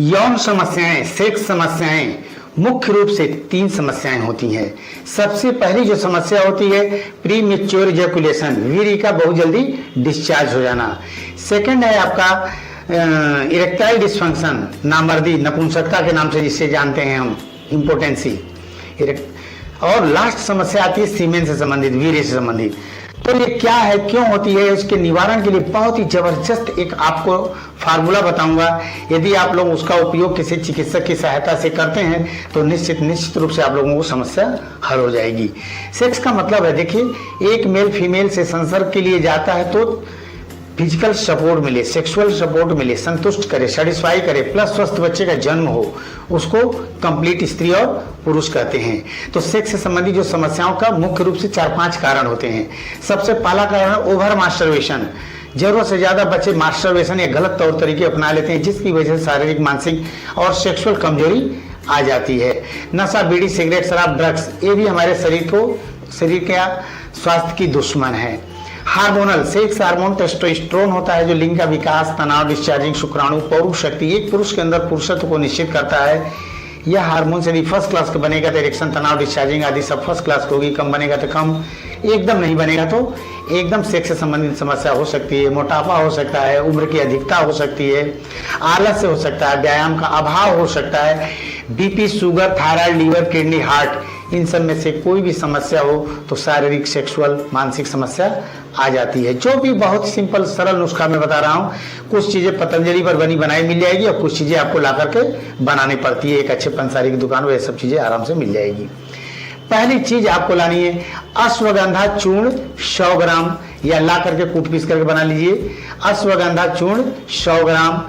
यौन समस्याएं, सेक्स समस्याएं मुख्य रूप से 3 समस्याएं होती हैं। सबसे पहली जो समस्या होती है प्री मैच्योर इजैकुलेशन, वीर्य का बहुत जल्दी डिस्चार्ज हो जाना। सेकंड है आपका इरेक्टाइल डिस्फंक्शन, नामर्दी, नपुंसकता के नाम से जिसे जानते हैं हम, इम्पोटेंसी। और लास्ट समस्या आती है सीमेन से संबंधित, वीर्य से संबंधित। तो ये क्या है, क्यों होती है, इसके निवारण के लिए बहुत ही जबरदस्त एक आपको फार्मूला बताऊंगा। यदि आप लोग उसका उपयोग किसी चिकित्सक की सहायता से करते हैं तो निश्चित रूप से आप लोगों को समस्या हल हो जाएगी। सेक्स का मतलब है, देखिए, एक मेल फीमेल से संसर्ग के लिए जाता है तो फिजिकल सपोर्ट मिले, सेक्सुअल सपोर्ट मिले, संतुष्ट करे, सेटिस्फाई करे, प्लस स्वस्थ बच्चे का जन्म हो, उसको कंप्लीट स्त्री और पुरुष कहते हैं। तो सेक्स से संबंधित जो समस्याओं का मुख्य रूप से 4-5 कारण होते हैं। सबसे पहला कारण है ओवर मास्टरबेशन। जरूरत से ज्यादा बच्चे मास्टरबेशन या गलत तौर तरीके अपना लेते हैं, जिसकी वजह से शारीरिक, मानसिक और सेक्सुअल कमजोरी आ जाती है। नशा, बीड़ी, सिगरेट, शराब, ड्रग्स, ये भी हमारे शरीर के स्वास्थ्य की दुश्मन है। हार्मोनल, सेक्स हार्मोन टेस्टोस्टेरोन होता है जो लिंग का विकास, तनाव, डिस्चार्जिंग, शुक्राणु, पौरुष शक्ति, एक पुरुष के अंदर पुरुषत्व को निश्चित करता है। यह हार्मोन से यदि फर्स्ट क्लास का बनेगा तो इरेक्शन, तनाव, डिस्चार्जिंग आदि सब फर्स्ट क्लास की होगी। कम बनेगा तो कम, एकदम नहीं बनेगा तो एकदम सेक्स से संबंधित समस्या हो सकती है। मोटापा हो सकता है, उम्र की अधिकता हो सकती है, आलस्य हो सकता है, व्यायाम का अभाव हो सकता है, BP, sugar, thyroid, liver, kidney, heart, इन सब में से कोई भी समस्या हो तो शारीरिक, सेक्सुअल, मानसिक समस्या आ जाती है। जो भी बहुत सिंपल सरल नुस्खा मैं बता रहा हूँ, कुछ चीजें पतंजलि पर बनी बनाई मिल जाएगी और कुछ चीजें आपको ला करके बनानी पड़ती है। एक अच्छे पंसारी की दुकान में ये सब चीजें आराम से मिल जाएगी। पहली चीज आपको लानी है अश्वगंधा चूर्ण 100 ग्राम, या ला करके कूट पीस करके बना लीजिए। अश्वगंधा चूर्ण 100 ग्राम,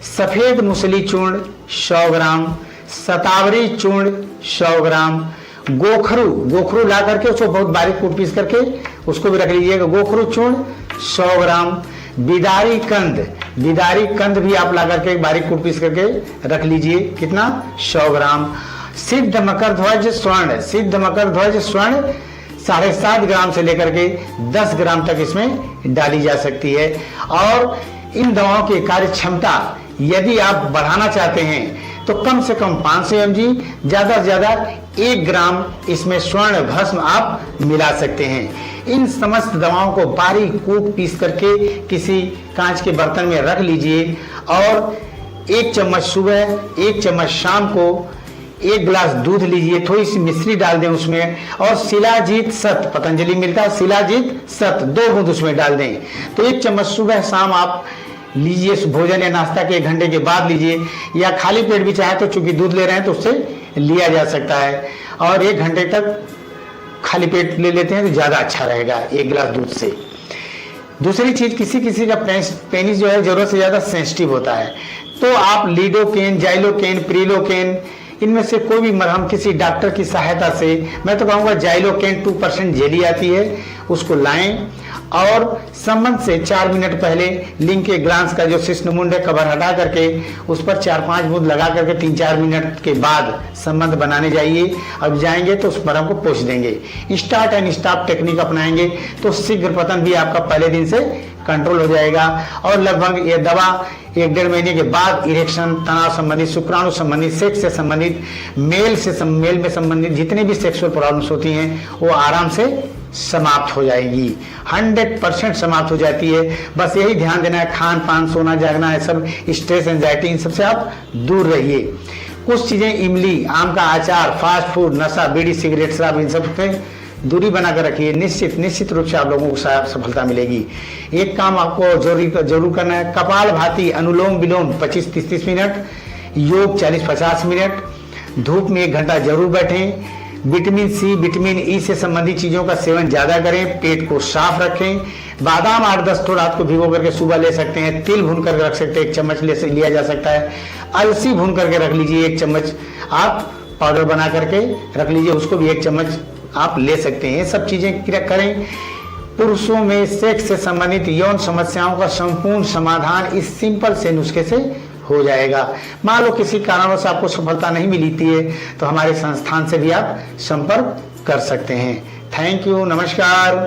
सफेद मूसली चूर्ण 100 ग्राम, शतावरी चूर्ण 100 ग्राम, गोखरू ला करके उसको बहुत बारीक कूट पीस करके उसको भी रख लीजिएगा, गोखरू चूर्ण 100 ग्राम, बिदारी कंद भी आप ला करके बारीक कूट पीस करके रख लीजिए, कितना, 100 ग्राम। सिद्ध मकर ध्वज स्वर्ण 7.5 ग्राम से लेकर के 10 ग्राम तक इसमें डाली जा सकती है। और इन दवाओं की कार्य क्षमता यदि आप बढ़ाना चाहते हैं तो कम से कम 500 mg, ज्यादा से ज्यादा 1 ग्राम इसमें स्वर्ण भस्म आप मिला सकते हैं। इन समस्त दवाओं को बारीक कूट पीस करके किसी कांच के बर्तन में रख लीजिए और 1 चम्मच सुबह, 1 चम्मच शाम को 1 गिलास दूध लीजिए, थोड़ी सी मिश्री डाल दें उसमें और शिलाजीत सत, पतंजलि मिलता है शिलाजीत सत, 2 बूंद उसमें डाल दें। तो 1 चम्मच सुबह शाम आप लीजिए, भोजन या नाश्ता के 1 घंटे के बाद लीजिए, या खाली पेट भी चाहे तो, चूंकि दूध ले रहे हैं तो उससे लिया जा सकता है। और 1 घंटे तक खाली पेट ले लेते हैं तो ज्यादा अच्छा रहेगा 1 गिलास दूध से। दूसरी चीज, किसी का पेनिस जो है जरूरत से ज्यादा सेंसिटिव होता है, तो आप लीडोकेन, जाइलोकेन, प्रिलोकेन, इनमें से कोई भी मरहम किसी डॉक्टर की सहायता से, मैं तो कहूँगा जाइलोकेन 2% जेली आती है, उसको लाएं और संबंध से 4 मिनट पहले लिंग के ग्लांस का जो शिश्नमुंड है कवर हटा करके उस पर 4-5 बूंद लगा करके 3-4 मिनट के बाद संबंध बनाने जाइए। अब जाएंगे तो उस मरहम को पोंछ देंगे, स्टार्ट एंड स्टॉप टेक्निक अपनाएंगे तो शीघ्र पतन भी आपका पहले दिन से कंट्रोल हो जाएगा। और लगभग ये दवा 1-1.5 महीने के बाद इरेक्शन, तनाव संबंधित, शुक्राणु संबंधित, सेक्स से संबंधित, मेल में संबंधित जितने भी सेक्सुअल प्रॉब्लम्स होती हैं वो आराम से समाप्त हो जाएगी, 100% समाप्त हो जाती है। बस यही ध्यान देना है, खान पान, सोना जागना है, सब स्ट्रेस, एंजाइटी, इन सबसे आप दूर रहिए। कुछ चीजें, इमली, आम का अचार, फास्ट फूड, नशा, बीड़ी, सिगरेट, शराब, इन सब से दूरी बनाकर रखिए। निश्चित रूप से आप लोगों को सफलता मिलेगी। एक काम आपको जरूर करना है, कपाल भाती, अनुलोम विलोम 25-30 मिनट, योग 40-50 मिनट, धूप में 1 घंटा जरूर बैठें। विटामिन सी, विटामिन ई से संबंधित चीजों का सेवन ज्यादा करें, पेट को साफ रखें। बादाम 8-10 तो रात को भिगो करके सुबह ले सकते हैं, तिल भून करके रख सकते हैं, 1 चम्मच लिया जा सकता है। अलसी भून करके रख लीजिए, 1 चम्मच आप पाउडर बना करके रख लीजिए, उसको भी 1 चम्मच आप ले सकते हैं। ये सब चीजें करें। पुरुषों में सेक्स से संबंधित यौन समस्याओं का संपूर्ण समाधान इस सिंपल से नुस्खे से हो जाएगा। मान लो किसी कारणवश आपको सफलता नहीं मिली थी तो हमारे संस्थान से भी आप संपर्क कर सकते हैं। थैंक यू, नमस्कार।